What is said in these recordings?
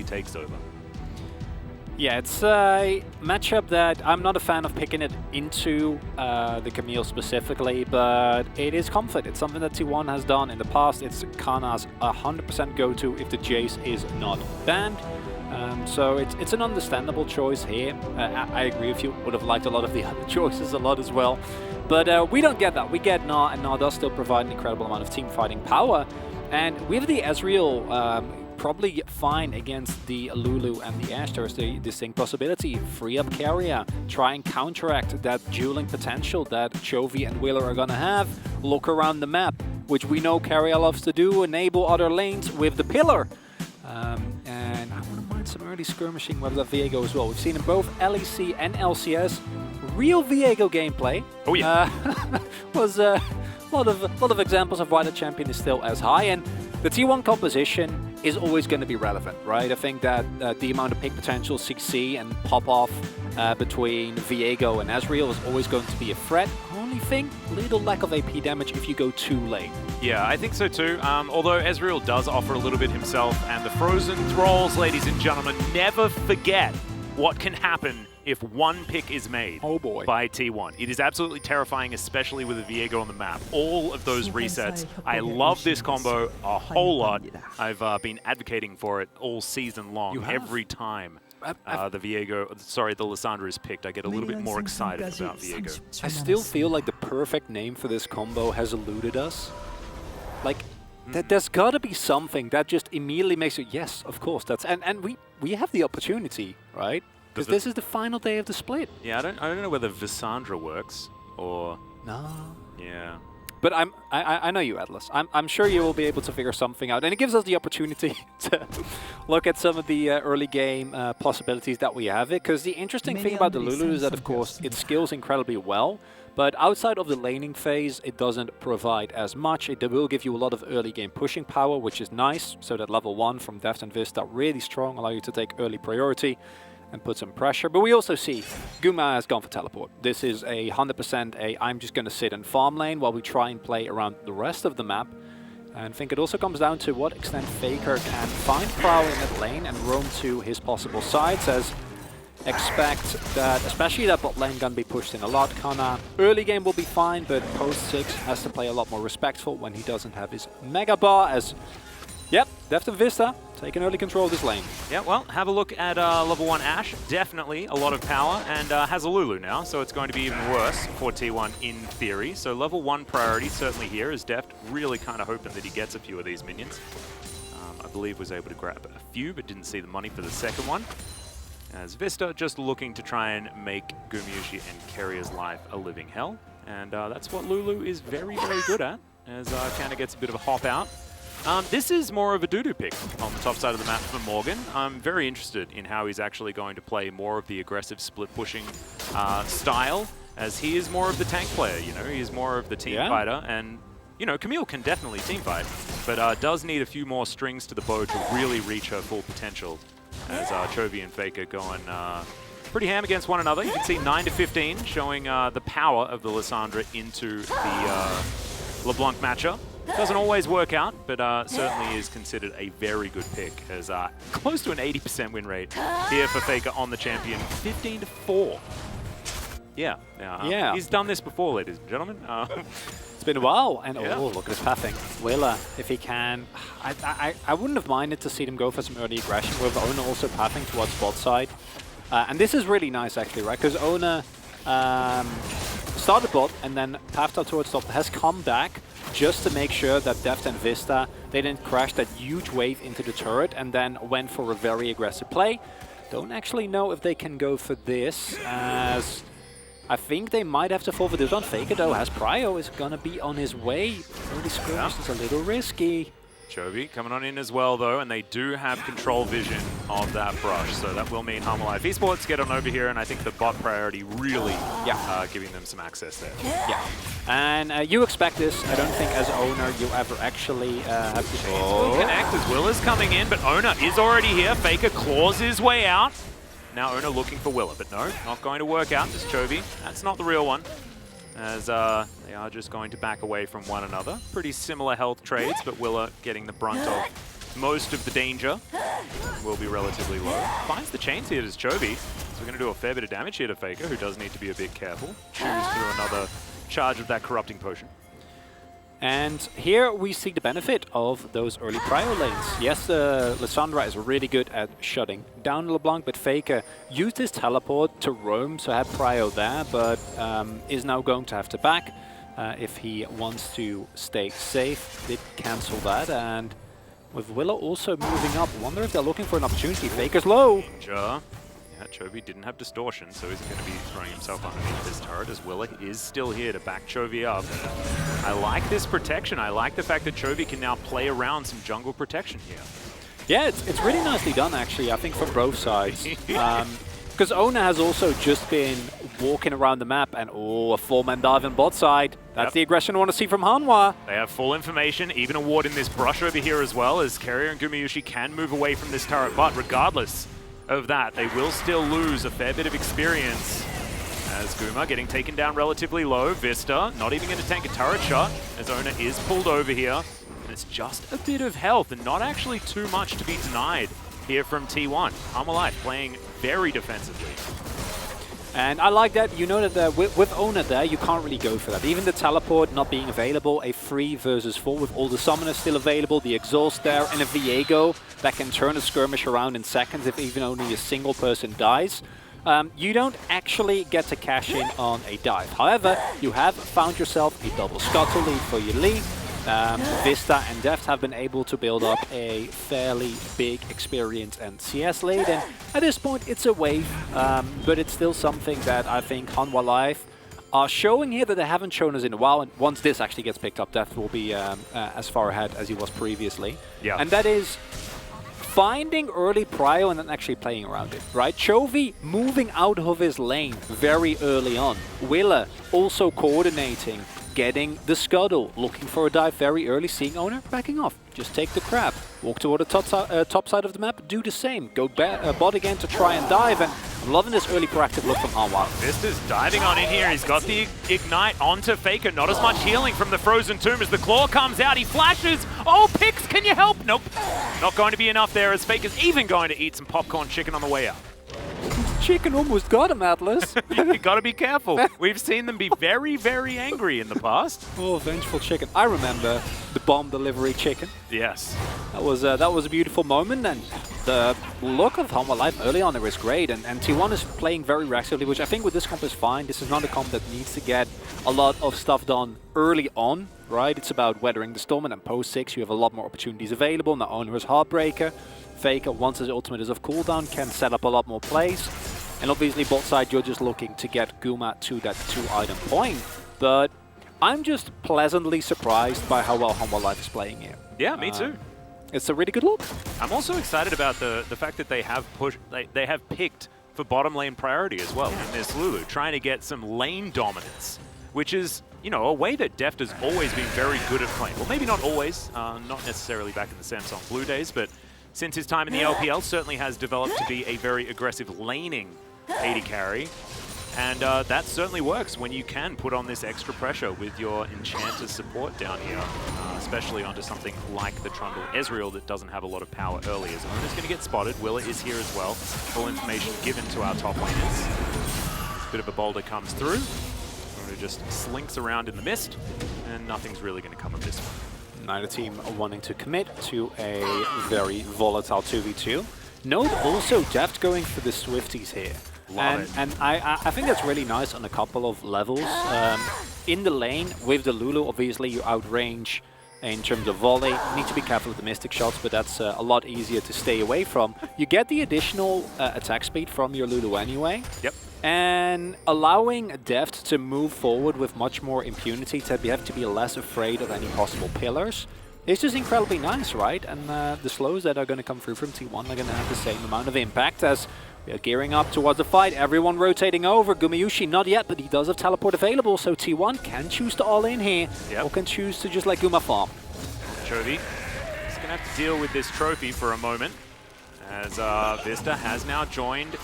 he takes over. Yeah, it's a matchup that I'm not a fan of picking it into the Camille specifically, but it is comfort. It's something that T1 has done in the past. It's Kana's 100% go-to if the Jace is not banned. So it's an understandable choice here. I agree with you. Would have liked a lot of the other choices a lot as well. But we don't get that. We get Na, and Na does still provide an incredible amount of team fighting power. And with the Ezreal, probably fine against the Lulu and the Ashe. There's the distinct possibility. Free up carrier, try and counteract that dueling potential that Chovy and Wheeler are gonna have. Look around the map, which we know carrier loves to do, enable other lanes with the pillar. And I wouldn't mind some early skirmishing with that Viego as well. We've seen in both LEC and LCS. Real Viego gameplay. Oh yeah. Was a lot of examples of why the champion is still as high. And the T1 composition is always going to be relevant, right? I think that the amount of pick potential, CC, and pop-off between Viego and Ezreal is always going to be a threat. Only thing, little lack of AP damage if you go too late. Yeah, I think so too. Although Ezreal does offer a little bit himself, and the Frozen Thralls, ladies and gentlemen, never forget what can happen if one pick is made by T1. It is absolutely terrifying, especially with a Viego on the map. All of those resets. I love this combo a whole lot. I've been advocating for it all season long. Every time the Lissandra is picked, I get a little bit more excited about Viego. I still feel like the perfect name for this combo has eluded us. Like, there's got to be something that just immediately makes it, yes, of course, that's and we have the opportunity, right? Because this is the final day of the split. Yeah, I don't know whether Vissandra works or no. Yeah. But I know you, Atlas. I'm sure you will be able to figure something out, and it gives us the opportunity to look at some of the early game possibilities that we have. Because the interesting thing about the Lulu is that, of course, it skills incredibly well. But outside of the laning phase, it doesn't provide as much. It will give you a lot of early game pushing power, which is nice. So that level 1 from Deft and Vista really strong, allow you to take early priority and put some pressure. But we also see Guma has gone for teleport. This is 100% I'm just going to sit in farm lane while we try and play around the rest of the map. And I think it also comes down to what extent FAKER can find Prowl in that lane and roam to his possible sides, as expect that, especially that bot lane gonna be pushed in a lot. Kana early game will be fine, but post 6 has to play a lot more respectful when he doesn't have his Mega Bar, as yep, Deft and Vista taking early control of this lane. Yeah, well, have a look at level 1 Ashe. Definitely a lot of power, and has a Lulu now, so it's going to be even worse for T1 in theory. So level 1 priority certainly here, is Deft really kind of hoping that he gets a few of these minions. I believe was able to grab a few, but didn't see the money for the second one. As Vista just looking to try and make Gumyushi and Carrier's life a living hell. And that's what Lulu is very, very good at, as kind of gets a bit of a hop out. This is more of a doo-doo pick on the top side of the map for Morgan. I'm very interested in how he's actually going to play more of the aggressive split-pushing style, as he is more of the tank player, you know, he's more of the team fighter. And, you know, Camille can definitely team fight, but does need a few more strings to the bow to really reach her full potential, as Chovy and FAKER going pretty ham against one another. You can see 9-15 showing the power of the Lissandra into the LeBlanc matchup. Doesn't always work out, but certainly is considered a very good pick, as close to an 80% win rate here for FAKER on the champion. 15-4. Yeah. He's done this before, ladies and gentlemen. It's been a while, and oh, look at his pathing. Willa, if he can. I wouldn't have minded to see them go for some early aggression with Ona also pathing towards bot side. And this is really nice, actually, right? Because Ona started bot and then pathed up towards top, has come back just to make sure that Deft and Vista, they didn't crash that huge wave into the turret, and then went for a very aggressive play. Don't actually know if they can go for this, as I think they might have to fall for this one. FAKER though has Prio, is gonna be on his way. Early skirmish is a little risky. Chovy coming on in as well though, and they do have control vision of that brush, so that will mean Humble Life Esports get on over here, and I think the bot priority really giving them some access there. Yeah, and you expect this. I don't think as owner you ever actually have to change. Will connect as Will is coming in, but Ona is already here. FAKER claws his way out. Now Ona looking for Willa, but no, not going to work out. Just Chovy. That's not the real one, as they are just going to back away from one another. Pretty similar health trades, but Willa getting the brunt of most of the danger. Will be relatively low. Finds the chains here as Chovy. So we're going to do a fair bit of damage here to FAKER, who does need to be a bit careful. Choose through another charge of that corrupting potion. And here we see the benefit of those early prio lanes. Yes, Lissandra is really good at shutting down LeBlanc, but FAKER used his teleport to roam, so had prio there, but is now going to have to back if he wants to stay safe. Did cancel that, and with Willow also moving up, wonder if they're looking for an opportunity. FAKER's low. Danger. Yeah, Chovy didn't have distortion, so he's going to be throwing himself underneath this turret as Willa is still here to back Chovy up. I like this protection. I like the fact that Chovy can now play around some jungle protection here. Yeah, it's really nicely done, actually, I think, from both sides. Because Ona has also just been walking around the map, and a 4-man dive on bot side. That's the aggression I want to see from Hanwha. They have full information, even awarding this brush over here as well, as Carrier and Gumayusi can move away from this turret, but regardless of that, they will still lose a fair bit of experience. As Guma getting taken down relatively low. Vista not even going to tank a turret shot, as Ona is pulled over here. And it's just a bit of health, and not actually too much to be denied here from T1. Hanwha playing very defensively. And I like that. You know that with Ona there, you can't really go for that. Even the teleport not being available, a 3 versus 4 with all the summoners still available, the exhaust there, and a Viego that can turn a skirmish around in seconds if even only a single person dies. You don't actually get to cash in on a dive. However, you have found yourself a double scuttle lead for your lead. Vista and Deft have been able to build up a fairly big experience and CS lead, and at this point it's a wave, but it's still something that I think Hanwha Live are showing here that they haven't shown us in a while, and once this actually gets picked up, Deft will be as far ahead as he was previously. Yeah. And that is finding early prio and then actually playing around it, right? Chovy moving out of his lane very early on. Willa also coordinating, getting the scuttle, looking for a dive very early, seeing Owner backing off. Just take the crab, walk toward the top side of the map, do the same. Go bot again to try and dive, and I'm loving this early proactive look from Hanwha. Vista's diving on in here. He's got the ignite onto FAKER. Not as much healing from the Frozen Tomb as the claw comes out. He flashes. Oh, Pix, can you help? Nope. Not going to be enough there, as FAKER's even going to eat some popcorn chicken on the way out. Chicken almost got him, Atlas. You gotta be careful. We've seen them be very, very angry in the past. Oh, vengeful chicken. I remember the bomb delivery chicken. Yes. That was a beautiful moment, and the look of Hanwha Live early on there is great, and T1 is playing very aggressively, which I think with this comp is fine. This is not a comp that needs to get a lot of stuff done early on, right? It's about weathering the storm, and then post 6 you have a lot more opportunities available. Now Owner is Heartbreaker. FAKER, once his ultimate is off cooldown, can set up a lot more plays. And obviously bot side, you're just looking to get Guma to that 2-item point. But I'm just pleasantly surprised by how well Hanwha Live is playing here. Yeah, me too. It's a really good look. I'm also excited about the fact that they have they have picked for bottom lane priority as well in this Lulu, trying to get some lane dominance, which is, you know, a way that Deft has always been very good at playing. Well, maybe not always, not necessarily back in the Samsung Blue days, but since his time in the LPL, certainly has developed to be a very aggressive laning AD carry. And that certainly works when you can put on this extra pressure with your Enchanter support down here, especially onto something like the Trundle Ezreal that doesn't have a lot of power early. As Ona's going to get spotted. Willa is here as well. Full information given to our top laners. A bit of a boulder comes through. Ona just slinks around in the mist, and nothing's really going to come of this one. Neither team wanting to commit to a very volatile 2v2. Note also Deft going for the Swifties here. And I think that's really nice on a couple of levels. In the lane, with the Lulu, obviously you outrange in terms of volley. You need to be careful with the Mystic shots, but that's a lot easier to stay away from. You get the additional attack speed from your Lulu anyway. Yep. And allowing Deft to move forward with much more impunity, to have to be less afraid of any possible pillars. It's just incredibly nice, right? And the slows that are going to come through from T1 are going to have the same amount of impact as we are gearing up towards the fight. Everyone rotating over. Gumayusi not yet, but he does have teleport available, so T1 can choose to all in here, or can choose to just let Guma farm. Chovy is going to have to deal with this trophy for a moment, as Vista has now joined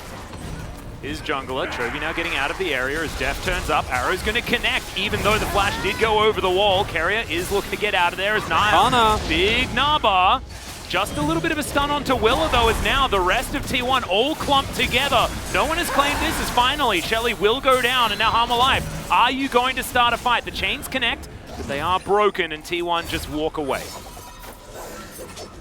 his jungler. Chovy now getting out of the area as Deft turns up. Arrow's going to connect, even though the flash did go over the wall. Carrier is looking to get out of there as Naya. Big Naba Just a little bit of a stun onto Willa, though, as now the rest of T1 all clumped together. No one has claimed this as finally. Shelly will go down, and now Harm Alive. Are you going to start a fight? The chains connect, but they are broken, and T1 just walk away.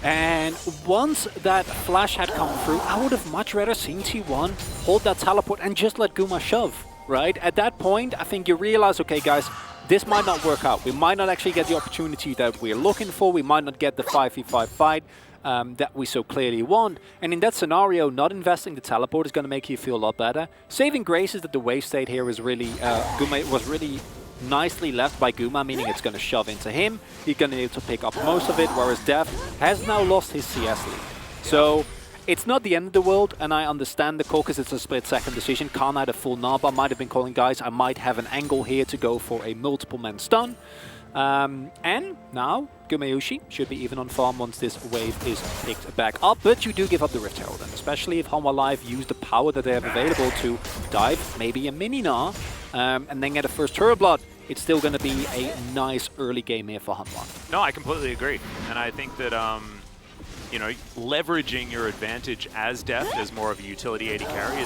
And once that flash had come through, I would have much rather seen T1 hold that teleport and just let Guma shove, right? At that point, I think you realize, okay, guys, this might not work out. We might not actually get the opportunity that we're looking for. We might not get the 5v5 fight that we so clearly want. And in that scenario, not investing the teleport is going to make you feel a lot better. Saving grace is that the wave state here is really, Guma was really nicely left by Guma, meaning it's going to shove into him. He's going to be able to pick up most of it, whereas Dev has now lost his CS lead. So it's not the end of the world, and I understand the call because it's a split-second decision. Khan had a full Naba, might have been calling, guys, I might have an angle here to go for a multiple-man stun. And now Gumayushi should be even on farm once this wave is picked back up, but you do give up the Rift Herald, and especially if Hanwha Live use the power that they have available to dive maybe a mini Gnar, and then get a first Turtle Blood, it's still going to be a nice early game here for Hanwha. No, I completely agree, and I think that you know, leveraging your advantage as Deft as more of a utility AD carry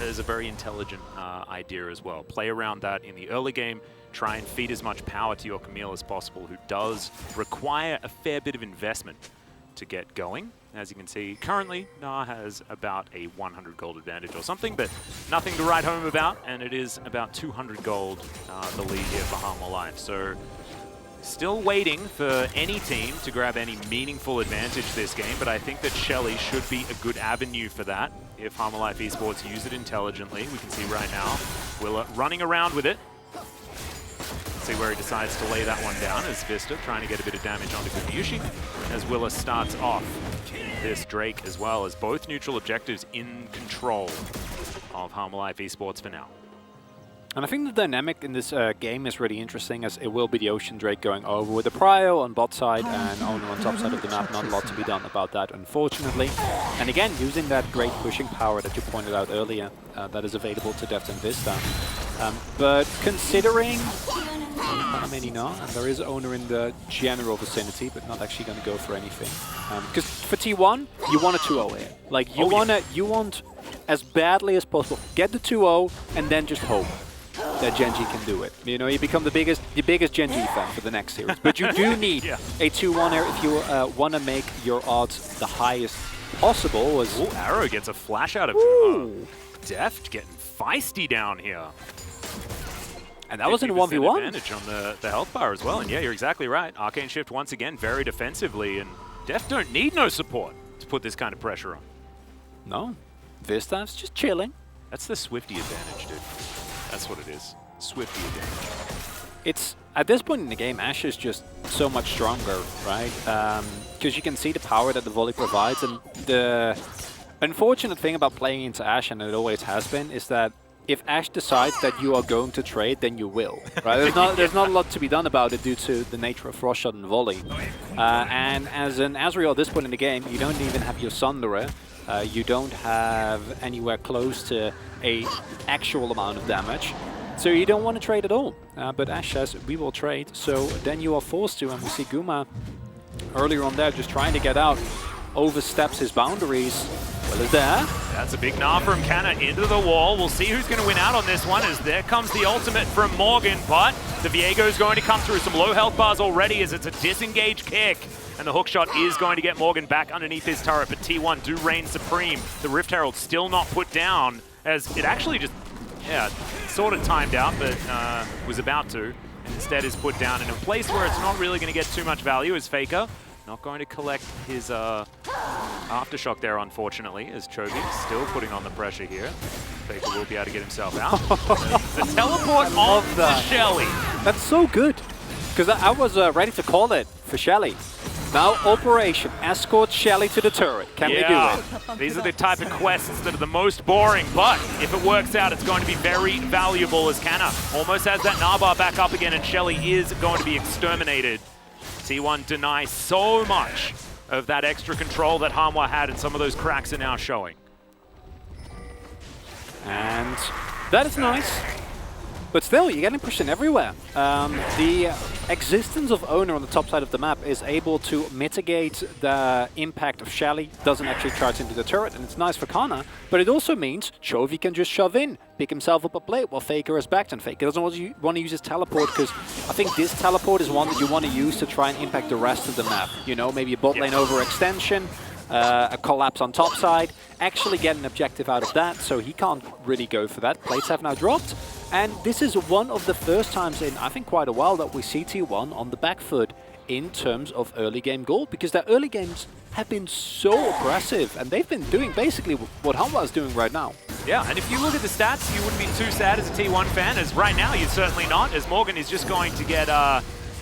is a very intelligent idea as well. Play around that in the early game. Try and feed as much power to your Camille as possible, who does require a fair bit of investment to get going. As you can see, currently, Gnar has about a 100 gold advantage or something, but nothing to write home about, and it is about 200 gold, the lead here for Hanwha Live. So, still waiting for any team to grab any meaningful advantage this game, but I think that Shelly should be a good avenue for that if Hanwha Live Esports use it intelligently. We can see right now, Willa running around with it. See where he decides to lay that one down as Vista trying to get a bit of damage onto Gumayushi as Willa starts off this Drake as well, as both neutral objectives in control of Hanwha Live Esports for now. And I think the dynamic in this game is really interesting, as it will be the Ocean Drake going over with the Prio on bot side and Owner on top side of the map. Not a lot to be done about that, unfortunately. And again, using that great pushing power that you pointed out earlier that is available to Deft and Vista. But considering how many Gnar, and there is Owner in the general vicinity, but not actually going to go for anything. Because for T1, you want a 2-0 here. Like, you want as badly as possible, get the 2-0 and then just hope that Genji can do it. You know, you become the biggest Genji fan for the next series. But you do need a 2-1 here if you want to make your odds the highest possible. Ooh, Arrow gets a flash out of Deft getting feisty down here. And that was in a 1v1. Advantage on the health bar as well. And yeah, you're exactly right. Arcane Shift once again very defensively, and Deft don't need no support to put this kind of pressure on. No, Vista's just chilling. That's the Swifty advantage, dude. That's what it is. Swifty advantage. It's, at this point in the game, Ashe is just so much stronger, right? Because you can see the power that the volley provides, and the unfortunate thing about playing into Ashe, and it always has been, is that if Ashe decides that you are going to trade, then you will, right? There's not a lot to be done about it due to the nature of Frost Shot and Volley. And as an Azrael at this point in the game, you don't even have your Sunderer. You don't have anywhere close to a actual amount of damage. So you don't want to trade at all. But Ashe says, we will trade. So then you are forced to, and we see Guma earlier on there just trying to get out, oversteps his boundaries. Well, is there? That's a big Gnar from Canna into the wall. We'll see who's going to win out on this one, as there comes the ultimate from Morgan, but the Viego's going to come through. Some low health bars already, as it's a disengaged kick. And the hook shot is going to get Morgan back underneath his turret, but T1 do reign supreme. The Rift Herald still not put down, as it actually just, sort of timed out, but was about to. And instead is put down in a place where it's not really going to get too much value, as FAKER not going to collect his aftershock there, unfortunately, as Chogi still putting on the pressure here. FAKER will be able to get himself out. The teleport of the Shelly. That's so good, because I was ready to call it for Shelly. Now Operation Escort Shelly to the turret. Can we do it? These are the type of quests that are the most boring, but if it works out, it's going to be very valuable, as Canna almost has that Narbar back up again, and Shelly is going to be exterminated. T1 deny so much of that extra control that Hanwha had, and some of those cracks are now showing. And that is nice. But still, you're getting pushed in everywhere. The existence of Owner on the top side of the map is able to mitigate the impact of Shelly. Doesn't actually charge into the turret, and it's nice for Kana. But it also means Chovy can just shove in, pick himself up a plate while FAKER is backed. And FAKER doesn't want to use his teleport, because I think this teleport is one that you want to use to try and impact the rest of the map. You know, maybe a bot lane overextension, a collapse on top side, actually get an objective out of that, so he can't really go for that. Plates have now dropped, and this is one of the first times in, I think, quite a while that we see T1 on the back foot in terms of early game gold, because their early games have been so aggressive, and they've been doing basically what Hanwha is doing right now. Yeah, and if you look at the stats, you wouldn't be too sad as a T1 fan, as right now you're certainly not, as Morgan is just going to get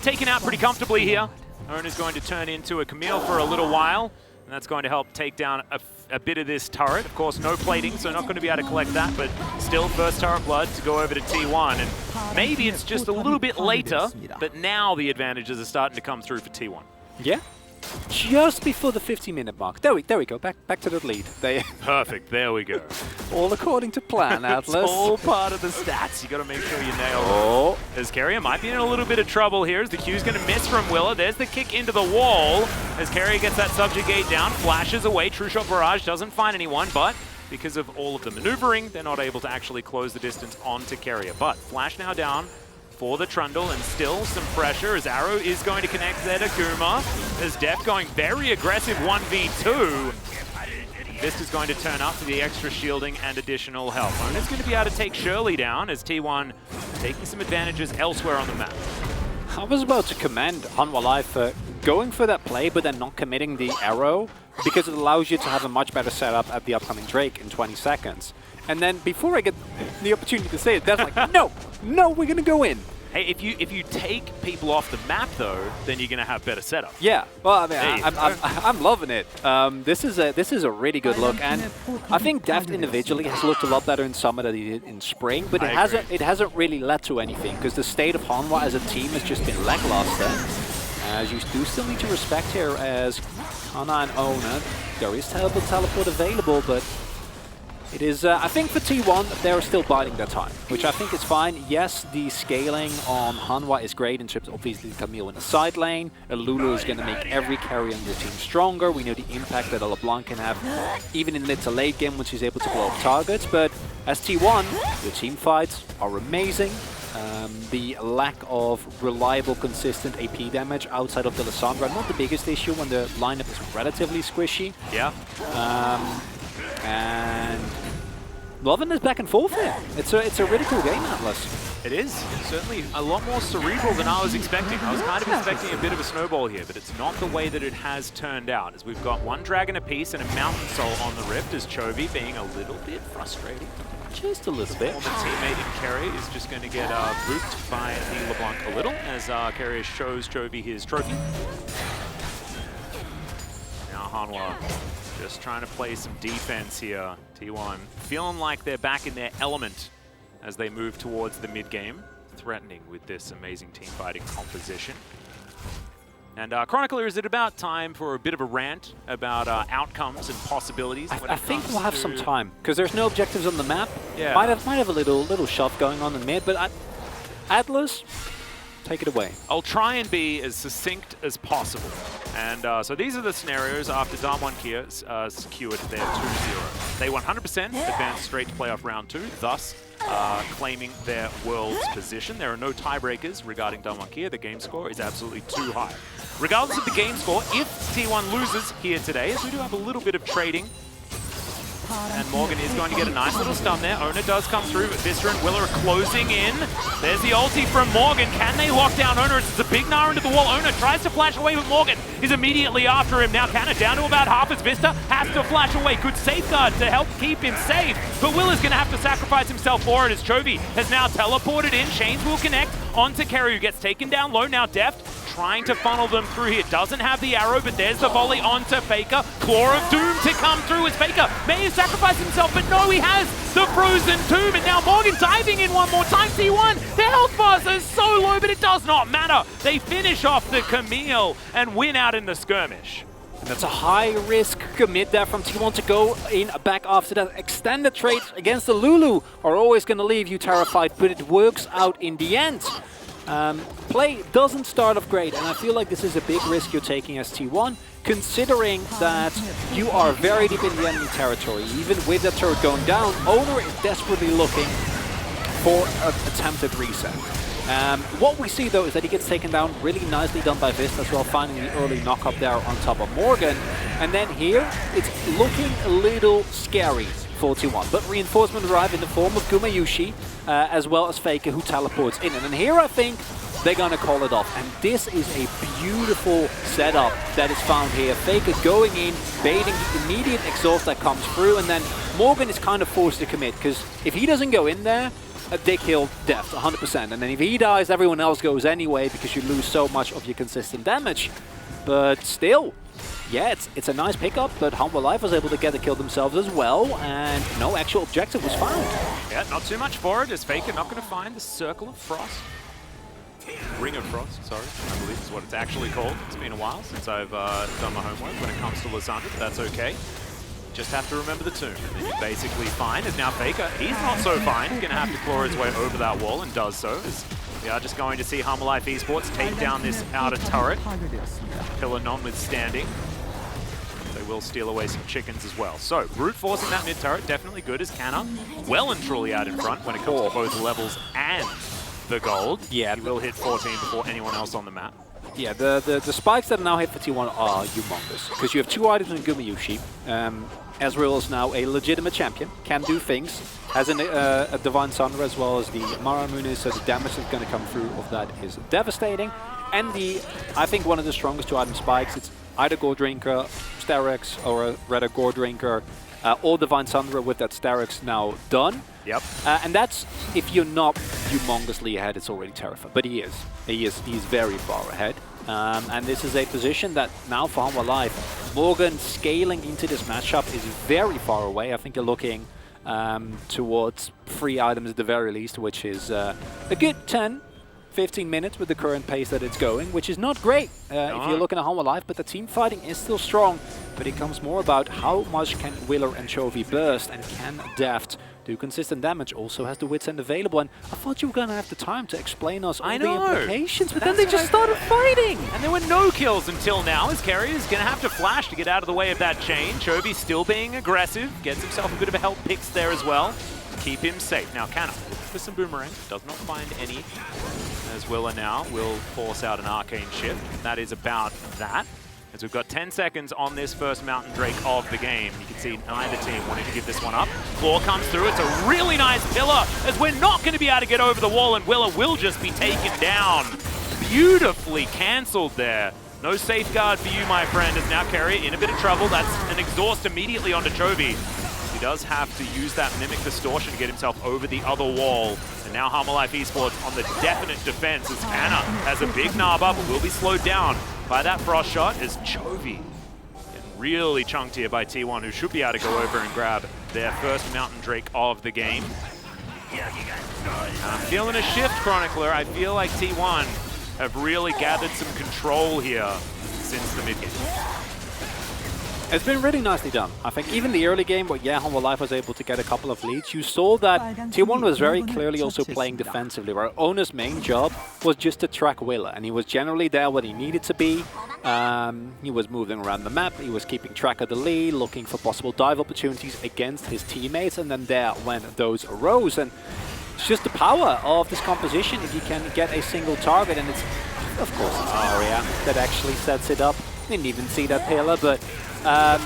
taken out pretty comfortably here. Owen is going to turn into a Camille for a little while, and that's going to help take down a bit of this turret. Of course, no plating, so not going to be able to collect that, but still first turret blood to go over to T1. And maybe it's just a little bit later, but now the advantages are starting to come through for T1. Yeah. Just before the 50-minute mark. There we go. Back to the lead. Perfect. There we go. All according to plan, Atlas. It's all part of the stats. You got to make sure you nail it. As Carrier might be in a little bit of trouble here, as the Q's going to miss from Willa. There's the kick into the wall. As Carrier gets that subjugate down, flashes away. True Shot Barrage doesn't find anyone, but because of all of the maneuvering, they're not able to actually close the distance onto Carrier. But Flash now down for the Trundle, and still some pressure as Arrow is going to connect there to Kuma. As Deft going very aggressive 1v2. Vista's going to turn up for the extra shielding and additional help. Ona's going to be able to take Shirley down as T1 taking some advantages elsewhere on the map. I was about to commend Hanwha Live for going for that play, but then not committing the arrow, because it allows you to have a much better setup at the upcoming Drake in 20 seconds. And then before I get the opportunity to say it, Dev's like, no, we're going to go in. Hey, if you take people off the map though, then you're going to have better setup. Yeah, well, I mean, I'm loving it. This is a really good look, and I think Deft individually has looked a lot better in summer than he did in spring, but it hasn't really led to anything, because the state of Hanwha as a team has just been lackluster. As you do still need to respect here as Kana and Ona. There is teleport available, but it is, I think for T1, they're still biding their time, which I think is fine. Yes, the scaling on Hanwha is great in terms of obviously Camille in the side lane. A Lulu is going to make every carry on your team stronger. We know the impact that a LeBlanc can have, even in mid to late game when she's able to blow up targets. But as T1, the team fights are amazing. The lack of reliable, consistent AP damage outside of the Lissandra, not the biggest issue when the lineup is relatively squishy. Yeah. And loving this back and forth here. It's a really cool game, Atlas. It is. Certainly a lot more cerebral than I was expecting. I was kind of expecting a bit of a snowball here, but it's not the way that it has turned out, as we've got one Dragon apiece and a Mountain Soul on the Rift, as Chovy being a little bit frustrated. Just a little bit. Former teammate in Carry is just going to get booped by the LeBlanc a little, as Carrier shows Chovy his trophy. Now Hanwha just trying to play some defense here. T1 feeling like they're back in their element as they move towards the mid-game, threatening with this amazing team fighting composition. And Chronicler, is it about time for a bit of a rant about outcomes and possibilities? I think we'll have some time, because there's no objectives on the map. Yeah. Might have a little shove going on in mid, but Atlas, take it away. I'll try and be as succinct as possible. And so these are the scenarios after Damwon Kia secured their 2-0. They 100% advanced straight to playoff round 2, thus claiming their world's position. There are no tiebreakers regarding Damwon Kia. The game score is absolutely too high. Regardless of the game score, if T1 loses here today, as we do have a little bit of trading, and Morgan is going to get a nice little stun there. Ona does come through, but Vista and Willa are closing in. There's the ulti from Morgan. Can they lock down Ona? It's a big Gnar into the wall. Ona tries to flash away, but Morgan is immediately after him. Now Kana down to about half as Vista has to flash away. Good safeguard to help keep him safe, but Willa's going to have to sacrifice himself for it as Chovy has now teleported in. Shanes will connect onto Kerry, who gets taken down low. Now Deft trying to funnel them through here. Doesn't have the arrow, but there's the volley onto FAKER. Claw of Doom to come through as FAKER may have sacrificed himself, but no, he has the Frozen Tomb. And now Morgan diving in one more time. T1, their health bars are so low, but it does not matter. They finish off the Camille and win out in the skirmish. That's a high-risk commit there from T1 to go in back after that. Extended trades against the Lulu are always going to leave you terrified, but it works out in the end. Play doesn't start off great, and I feel like this is a big risk you're taking as T1, considering that you are very deep in the enemy territory. Even with that turret going down, Owner is desperately looking for an attempted reset. What we see though is that he gets taken down, really nicely done by Vist as well, finding the early knock up there on top of Morgan. And then here, it's looking a little scary for T1. But reinforcement arrive in the form of Gumayushi, as well as FAKER, who teleports in. And then here I think they're gonna call it off. And this is a beautiful setup that is found here. FAKER going in, baiting the immediate exhaust that comes through, and then Morgan is kind of forced to commit, because if he doesn't go in there, they kill Deft 100%, and then if he dies, everyone else goes anyway because you lose so much of your consistent damage. But still, yeah, it's a nice pickup, but Humble Life was able to get the kill themselves as well, and no actual objective was found. Yeah, not too much for it, as FAKER not going to find the Circle of Frost. Ring of Frost, sorry, I believe is what it's actually called. It's been a while since I've done my homework when it comes to Lysandra, but that's okay. Just have to remember the tomb, and then you're basically fine. As now FAKER, he's not so fine. He's going to have to claw his way over that wall, and does so. As we are just going to see Humble Life Esports take down this outer turret. Pillar notwithstanding. They will steal away some chickens as well. So, brute forcing that mid turret, definitely good, as Canna well and truly out in front when it comes to both levels and the gold. Yeah, he will hit 14 before anyone else on the map. Yeah, the spikes that are now hit for T1 are humongous, because you have 2 items in Gumayushi. Ezreal is now a legitimate champion, can do things, has a Divine Thunder as well as the Maramune, so the damage that's going to come through of that is devastating. And I think one of the strongest 2 item spikes, it's either Gore Drinker, Sterex, or rather Gore Drinker, or Divine Thunder with that Sterex now done. Yep. And that's, if you're not humongously ahead, it's already terrifying. But he is. He's very far ahead. And this is a position that now for Humble Life, Morgan scaling into this matchup is very far away. I think you're looking towards 3 items at the very least, which is a good 10-15 minutes with the current pace that it's going, which is not great if you're looking at Humble Life, but the team fighting is still strong. But it comes more about how much can Willer and Chovy burst, and can Deft do consistent damage. Also has the Wits End available, and I thought you were going to have the time to explain us all the implications, but then they just started fighting! And there were no kills until now, as Kerry is going to have to flash to get out of the way of that chain. Chovy still being aggressive, gets himself a bit of a help picks there as well. Keep him safe. Now Canna looking for some boomerang, does not find any. As Willer now will force out an arcane shift. That is about that. As we've got 10 seconds on this first Mountain Drake of the game. You can see neither team wanting to give this one up. Claw comes through. It's a really nice pillar, as we're not going to be able to get over the wall, and Willer will just be taken down. Beautifully cancelled there. No safeguard for you, my friend, as now Kerry in a bit of trouble. That's an exhaust immediately onto Chovy. He does have to use that Mimic Distortion to get himself over the other wall. And now Humble Life Esports on the definite defense, as Canna has a big knob up and will be slowed down by that Frost shot, as Chovy getting really chunked here by T1, who should be able to go over and grab their first Mountain Drake of the game. And I'm feeling a shift, Chronicler. I feel like T1 have really gathered some control here since the mid game. It's been really nicely done. I think even the early game, but yeah, Humble Life was able to get a couple of leads. You saw that T1 was very clearly also playing defensively, where Owner's main job was just to track Willer, and he was generally there when he needed to be. He was moving around the map, he was keeping track of the lead, looking for possible dive opportunities against his teammates, and then there when those arose. And it's just the power of this composition if you can get a single target, and it's, of course, it's Aria that actually sets it up. Didn't even see that pillar, but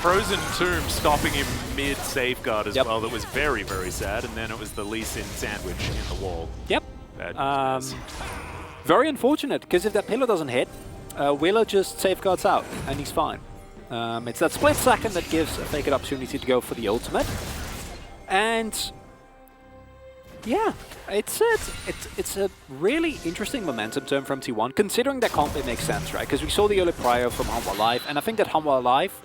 Frozen Tomb stopping him mid-safeguard as well. That was very, very sad. And then it was the Lee Sin sandwich in the wall. Yep. Very unfortunate, because if that pillar doesn't hit, Willer just safeguards out, and he's fine. It's that split second that gives FAKER an opportunity to go for the ultimate. And yeah, it's a really interesting momentum turn from T1, considering that comp, it makes sense, right? Because we saw the early prior from Humble Life, and I think that Humble Life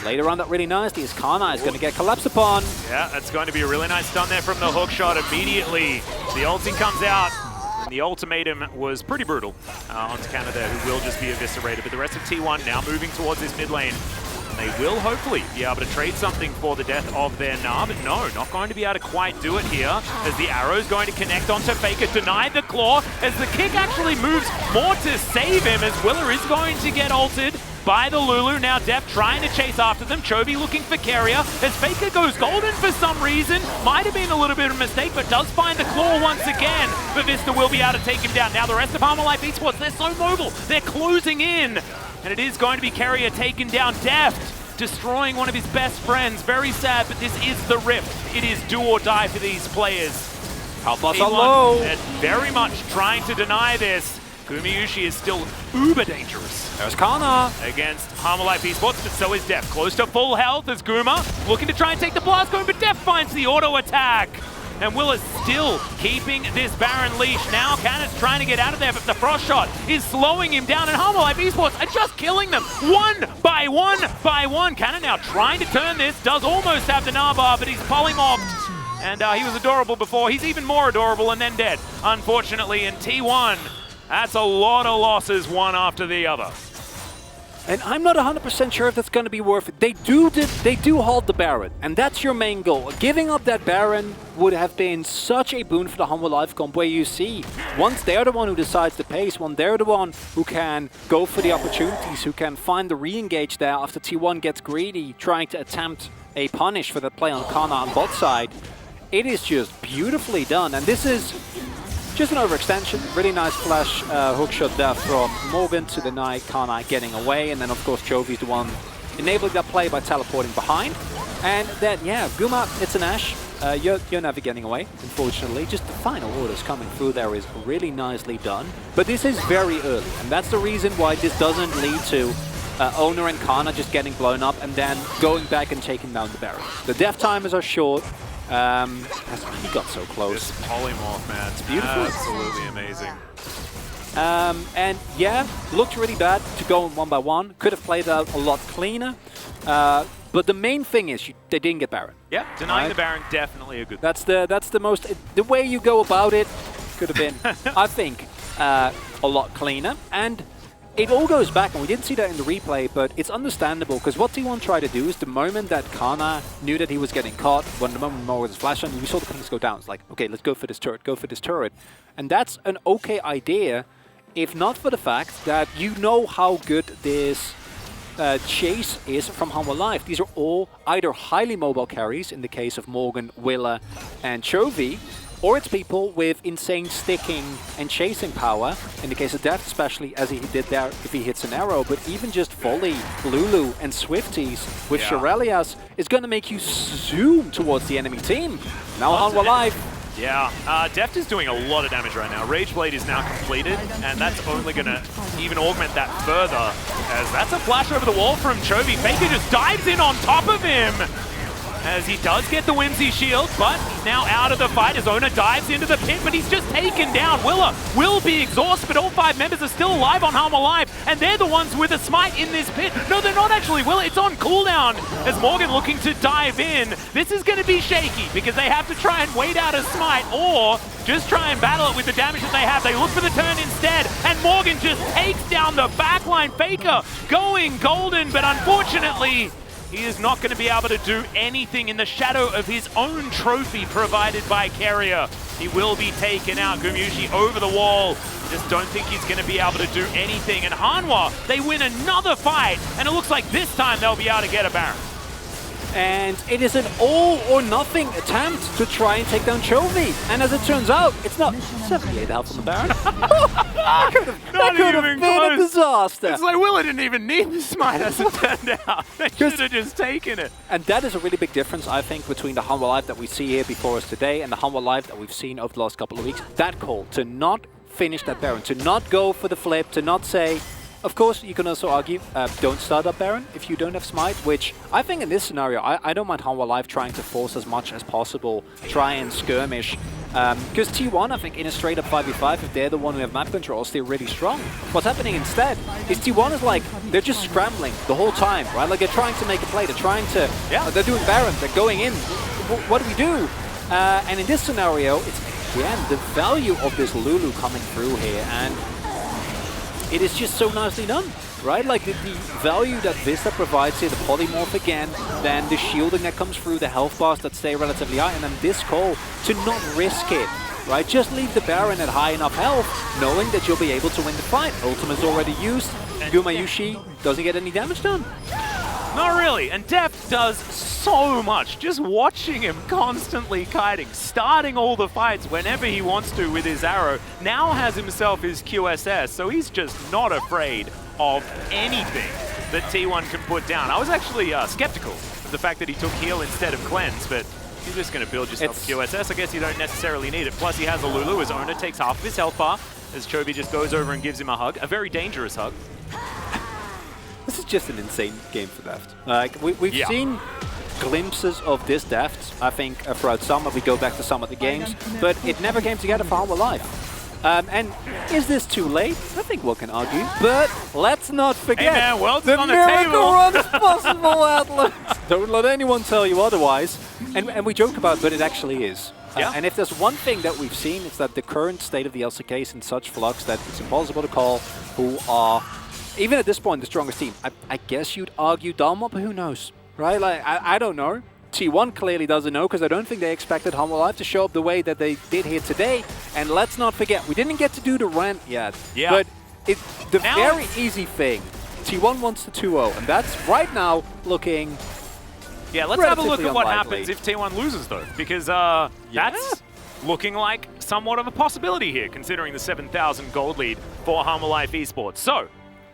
later on that really nicely as Kana is going to get collapsed upon. Yeah, that's going to be a really nice stun there from the hook shot immediately. The ulti comes out. The ultimatum was pretty brutal onto Canada, who will just be eviscerated. But the rest of T1 now moving towards this mid lane. They will hopefully be able to trade something for the death of their Nah, but no, not going to be able to quite do it here, as the arrow's going to connect onto FAKER, denied the claw, as the kick actually moves more to save him, as Willer is going to get ulted by the Lulu. Now Def trying to chase after them. Chovy looking for carrier, as FAKER goes golden for some reason. Might have been a little bit of a mistake, but does find the claw once again. But Vista will be able to take him down. Now the rest of Harmalife Esports, they're so mobile, they're closing in. And it is going to be carrier taken down. Deft destroying one of his best friends. Very sad, but this is the Rift. It is do or die for these players. Hello. Very much trying to deny this. Gumayushi is still uber dangerous. There's Kana against Harmalife Esports, but so is Def. Close to full health as Guma looking to try and take the blast going, but Def finds the auto attack. And Will is still keeping this Baron leash. Now Cannon's trying to get out of there, but the Frost Shot is slowing him down, and Harmalife Esports are just killing them one by one. Cannon now trying to turn this, does almost have the Narbar, but he's polymorphed. And he was adorable before. He's even more adorable and then dead, unfortunately, in T1. That's a lot of losses, one after the other. And I'm not 100% sure if that's going to be worth it. They do hold the Baron, and that's your main goal. Giving up that Baron would have been such a boon for the Harmalife comp, where you see, once they're the one who decides the pace, when they're the one who can go for the opportunities, who can find the re-engage there after T1 gets greedy, trying to attempt a punish for the play on Kana on bot side, it is just beautifully done. And this is just an overextension. Really nice flash hookshot there from Morgan to deny Kana getting away. And then, of course, Chovy's the one enabling that play by teleporting behind. And then, yeah, Guma, it's an Ashe. You're never getting away, unfortunately. Just the final orders coming through there is really nicely done. But this is very early, and that's the reason why this doesn't lead to Owner and Kana just getting blown up and then going back and taking down the Baron. The death timers are short. He got so close. This polymorph, man. It's beautiful. Absolutely amazing. And yeah, looked really bad to go one by one. Could have played out a lot cleaner. But the main thing is they didn't get Baron. Yeah, denying the Baron, definitely a good thing. That's the most, the way you go about it could have been, I think, a lot cleaner. And it all goes back, and we didn't see that in the replay, but it's understandable, because what T1 tried to do is the moment that Kana knew that he was getting caught, when the moment Mo was flashing, we saw the pings go down. It's like, okay, let's go for this turret, And that's an okay idea, if not for the fact that you know how good this chase is from Harmalife. These are all either highly mobile carries, in the case of Morgan, Willa, and Chovy, or it's people with insane sticking and chasing power, in the case of Death especially, as he did there if he hits an arrow, but even just Volley, Lulu, and Swifties with Shirelias is going to make you zoom towards the enemy team. Now Harmalife. Yeah, Deft is doing a lot of damage right now. Rage Blade is now completed, and that's only going to even augment that further, as that's a flash over the wall from Chovy. FAKER just dives in on top of him, as he does get the Whimsy shield, but he's now out of the fight as Ona dives into the pit, but he's just taken down. Willa will be exhausted, but all 5 members are still alive on Harmalife, and they're the ones with a smite in this pit. No, they're not actually. Willa, it's on cooldown as Morgan looking to dive in. This is going to be shaky because they have to try and wait out a smite, or just try and battle it with the damage that they have. They look for the turn instead, and Morgan just takes down the backline. FAKER going golden, but unfortunately, he is not going to be able to do anything in the shadow of his own trophy provided by Carrier. He will be taken out. Gumayushi over the wall. Just don't think he's going to be able to do anything. And Hanwha, they win another fight, and it looks like this time they'll be able to get a Baron. And it is an all-or-nothing attempt to try and take down Chovy. And as it turns out, it's not 78 health on the Baron. That could have been a disaster. It's like Willa didn't even need the smite as it turned out. They should have just taken it. And that is a really big difference, I think, between the Harmalife that we see here before us today and the Harmalife that we've seen over the last couple of weeks. That call to not finish that Baron, to not go for the flip, to not say, of course, you can also argue, don't start up Baron if you don't have Smite, which I think in this scenario, I don't mind Harmalife trying to force as much as possible, try and skirmish. Because T1, I think, in a straight-up 5v5, if they're the one who have map controls, they're really strong. What's happening instead is T1 is like, they're just scrambling the whole time, right? Like, they're trying to make a play, they're trying to, they're doing Baron, they're going in. What do we do? And in this scenario, it's again, the value of this Lulu coming through here, and it is just so nicely done, right? Like the value that Vista provides here, the polymorph again, then the shielding that comes through, the health bars that stay relatively high, and then this call to not risk it, right? Just leave the Baron at high enough health, knowing that you'll be able to win the fight. Ultimate's already used. Gumayushi doesn't get any damage done. Not really, and Deft does so much. Just watching him constantly kiting, starting all the fights whenever he wants to with his arrow, now has himself his QSS, so he's just not afraid of anything that T1 can put down. I was actually skeptical of the fact that he took heal instead of cleanse, but you're just going to build yourself QSS. I guess you don't necessarily need it. Plus he has a Lulu. His owner takes half of his health bar as Chovy just goes over and gives him a hug. A very dangerous hug. This is just an insane game for Deft. Like we've seen glimpses of this Deft, I think, throughout summer. We go back to some of the games, but it never came together for our life. And is this too late? I think one can argue, but let's not forget the on miracle run is possible, Atlas. Don't let anyone tell you otherwise. And we joke about it, but it actually is. And if there's one thing that we've seen, it's that the current state of the LCK is in such flux that it's impossible to call who are, even at this point, the strongest team. I guess you'd argue Dalmor, but who knows, right? Like, I don't know. T1 clearly doesn't know, because I don't think they expected Humble Life to show up the way that they did here today. And let's not forget, we didn't get to do the rant yet. But the very easy thing, T1 wants the 2-0, and that's right now looking let's have a look at what happens if T1 loses, though, because that's looking like somewhat of a possibility here, considering the 7,000 gold lead for Humble Life Esports. So,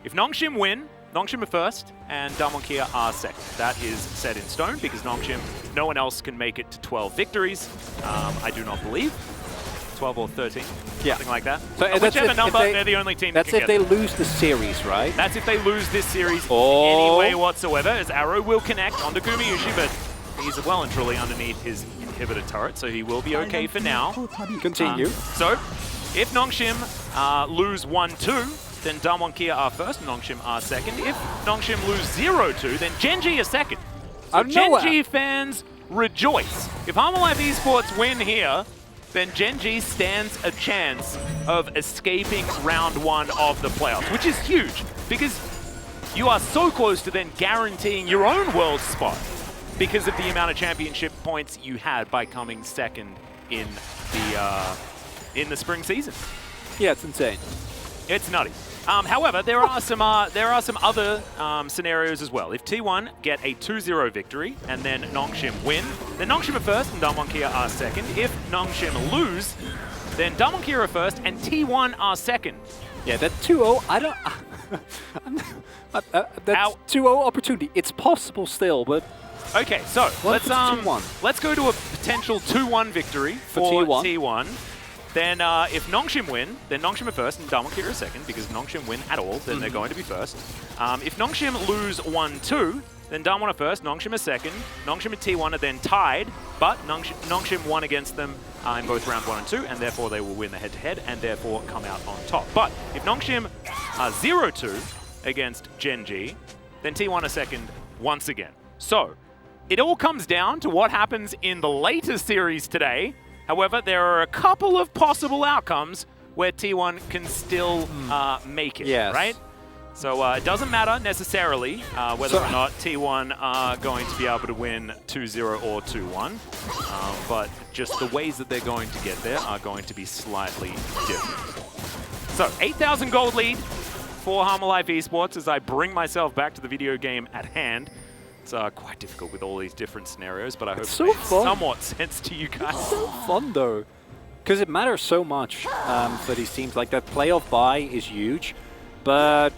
if Nongshim win, Nongshim are first, and Dalmonkia are second. That is set in stone, because Nongshim, no one else can make it to 12 victories, I do not believe. 12 or 13, something like that. So whichever number, they're the only team that can get. That's if they lose the series, right? That's if they lose this series in any way whatsoever, as Arrow will connect onto Gumayushi, but he's well and truly underneath his inhibitor turret, so he will be okay for now. Continue. So, if Nongshim lose 1-2, then Dalmonkia are first, Nongshim are second. If Nongshim lose 0-2, then Genji are second. So Genji fans rejoice. If Humble Life Esports win here, then Genji stands a chance of escaping round 1 of the playoffs, which is huge, because you are so close to then guaranteeing your own world spot because of the amount of championship points you had by coming second in the spring season. Yeah, it's insane. It's nutty. However, there are some other scenarios as well. If T1 get a 2-0 victory and then Nongshim win, then Nongshim are first and Dalmonkia are second. If Nongshim lose, then Dalmonkia are first and T1 are second. Yeah, that 2-0, I don't... that's 2-0 opportunity. It's possible still, but... Okay, so let's go to a potential 2-1 victory for T1. Then if Nongshim win, then Nongshim are first and Dalmonkia are second, because if Nongshim win at all, then they're going to be first. If Nongshim lose 1-2, then Dalmon are first, Nongshim are second. Nongshim and T1 are then tied, but Nongshim won against them in both round 1 and 2, and therefore they will win the head-to-head and therefore come out on top. But if Nongshim are 0-2 against Genji, then T1 are second once again. So, it all comes down to what happens in the later series today. However, there are a couple of possible outcomes where T1 can still make it, right? So it doesn't matter necessarily whether or not T1 are going to be able to win 2-0 or 2-1, but just the ways that they're going to get there are going to be slightly different. So 8,000 gold lead for Humble Life Esports as I bring myself back to the video game at hand. It's quite difficult with all these different scenarios, but I hope it makes somewhat sense to you guys. It's so fun though, because it matters so much for these teams. Like that playoff bye is huge, but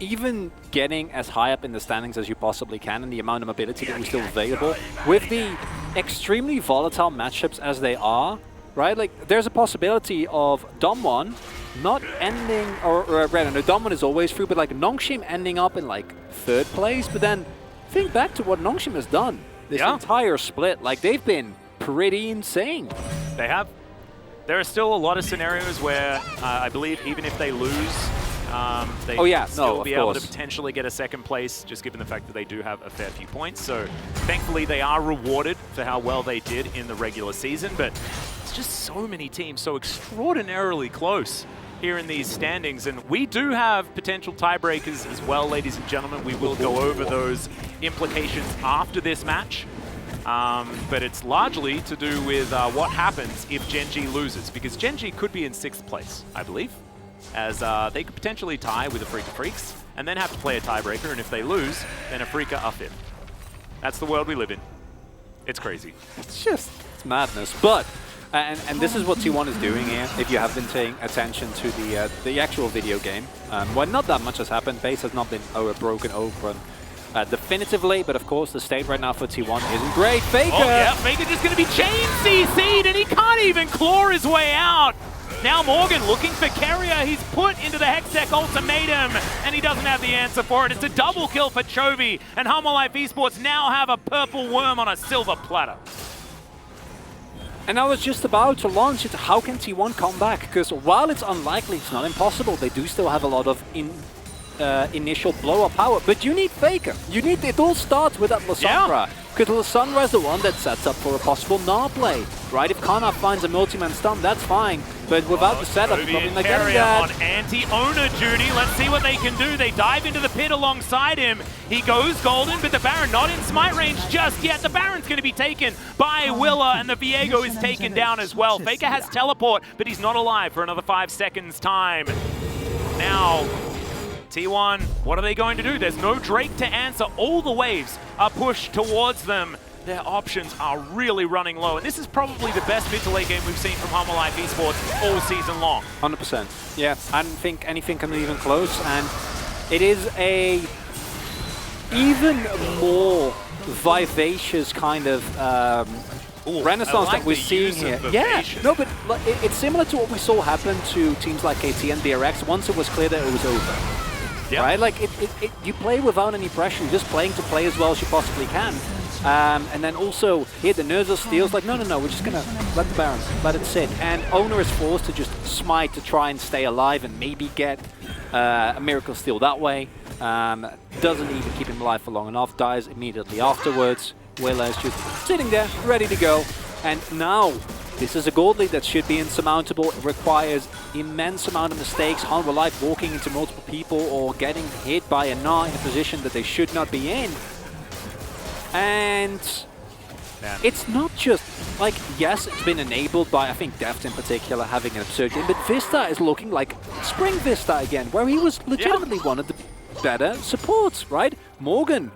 even getting as high up in the standings as you possibly can and the amount of mobility that we still available, with the extremely volatile matchups as they are, right? Like there's a possibility of Dom1 not ending, or rather, no, Dom1 is always through, but like Nongshim ending up in like 3rd place, but then think back to what Nongshim has done this entire split. Like, they've been pretty insane. They have. There are still a lot of scenarios where I believe even if they lose, they still be able to potentially get a 2nd place, just given the fact that they do have a fair few points. So thankfully they are rewarded for how well they did in the regular season. But there's just so many teams so extraordinarily close here in these standings, and we do have potential tiebreakers as well, ladies and gentlemen. We will go over those implications after this match, but it's largely to do with what happens if Gen G loses, because Gen G could be in 6th place, I believe, as they could potentially tie with the Freaka Freaks, and then have to play a tiebreaker, and if they lose, then a Freaka are 5th. That's the world we live in. It's crazy. It's madness, but and this is what T1 is doing here. If you have been paying attention to the actual video game, well, not that much has happened. Base has not been broken open definitively, but of course the state right now for T1 isn't great. FAKER! Oh yeah, FAKER just going to be chain CC'd, and he can't even claw his way out. Now Morgan looking for Carrier. He's put into the Hextech ultimatum, and he doesn't have the answer for it. It's a double kill for Chovy, and Humble Life Esports now have a purple worm on a silver platter. And I was just about to launch it. How can T1 come back? Because while it's unlikely, it's not impossible. They do still have a lot of initial blow-up power, but you need FAKER. You need, it all starts with that Lissandra. Because Lissandra is the one that sets up for a possible Gnar play, right? If Kana finds a multi-man stun, that's fine. But without the setup, Chovy probably and not getting Carrier that. on anti-owner duty. Let's see what they can do. They dive into the pit alongside him. He goes golden, but the Baron not in smite range just yet. The Baron's going to be taken by Willa, and the Viego is taken down as well. FAKER has teleport, but he's not alive for another 5 seconds time. Now, T1, what are they going to do? There's no Drake to answer. All the waves are pushed towards them. Their options are really running low, and this is probably the best mid to late game we've seen from Humble Life Esports all season long. 100%. Yeah, I don't think anything can be even close, and it is a even more vivacious kind of renaissance that we're seeing here. Yeah, no, but it's similar to what we saw happen to teams like KT and BRX once it was clear that it was over. Yep. Right? Like, you play without any pressure. You're just playing to play as well as you possibly can. And then also, here the Nerds steals like, no, we're just going to let the Baron, let it sit. And Owner is forced to just smite to try and stay alive and maybe get a Miracle Steal that way. Doesn't even keep him alive for long enough, dies immediately afterwards. Willa is just sitting there, ready to go. And now, this is a gold lead that should be insurmountable. It requires immense amount of mistakes. Humble Life walking into multiple people or getting hit by a Gnar in a position that they should not be in. And it's not just, like, yes, it's been enabled by, I think, Deft in particular having an absurd game, but Vista is looking like Spring Vista again, where he was legitimately one of the better supports, right? Morgan,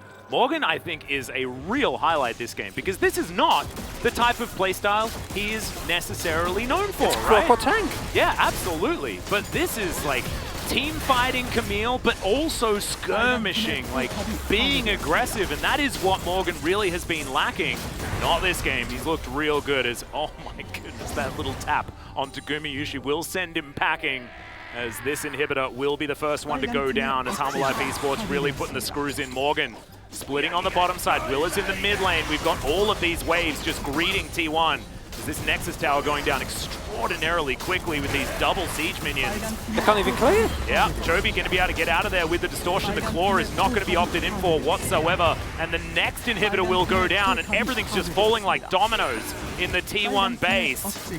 I think, is a real highlight this game, because this is not the type of playstyle he is necessarily known for, right? Proper tank. Yeah, absolutely. But this is like team fighting Camille, but also skirmishing, like being aggressive, and that is what Morgan really has been lacking. Not this game. He's looked real good as, oh my goodness, that little tap onto Gumayushi will send him packing, as this inhibitor will be the first one to go down, as Humble Life Esports really putting the screws in. Morgan splitting on the bottom side. Willa's in the mid lane. We've got all of these waves just greeting T1. Is this Nexus tower going down extraordinarily quickly with these double siege minions? They can't even clear. Yeah, Chovy going to be able to get out of there with the distortion. The claw is not going to be opted in for whatsoever. And the next inhibitor will go down, and everything's just falling like dominoes in the T1 base.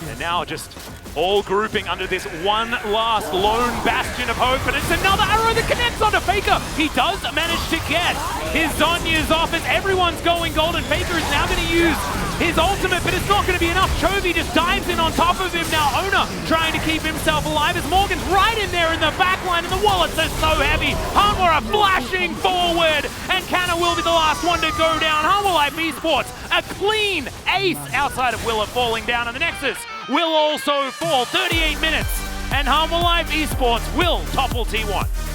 And now just all grouping under this one last lone bastion of hope, and it's another arrow that connects onto FAKER. He does manage to get his Zhonya's off as everyone's going golden. FAKER is now going to use his ultimate, but it's not going to be enough. Chovy just dives in on top of him now. Owner trying to keep himself alive as Morgan's right in there in the back line, and the wallets are so heavy. Hanwha are flashing forward, and Canna will be the last one to go down. Humble Life Esports, a clean ace outside of Willa falling down, and the Nexus will also fall. 38 minutes, and Humble Life Esports will topple T1.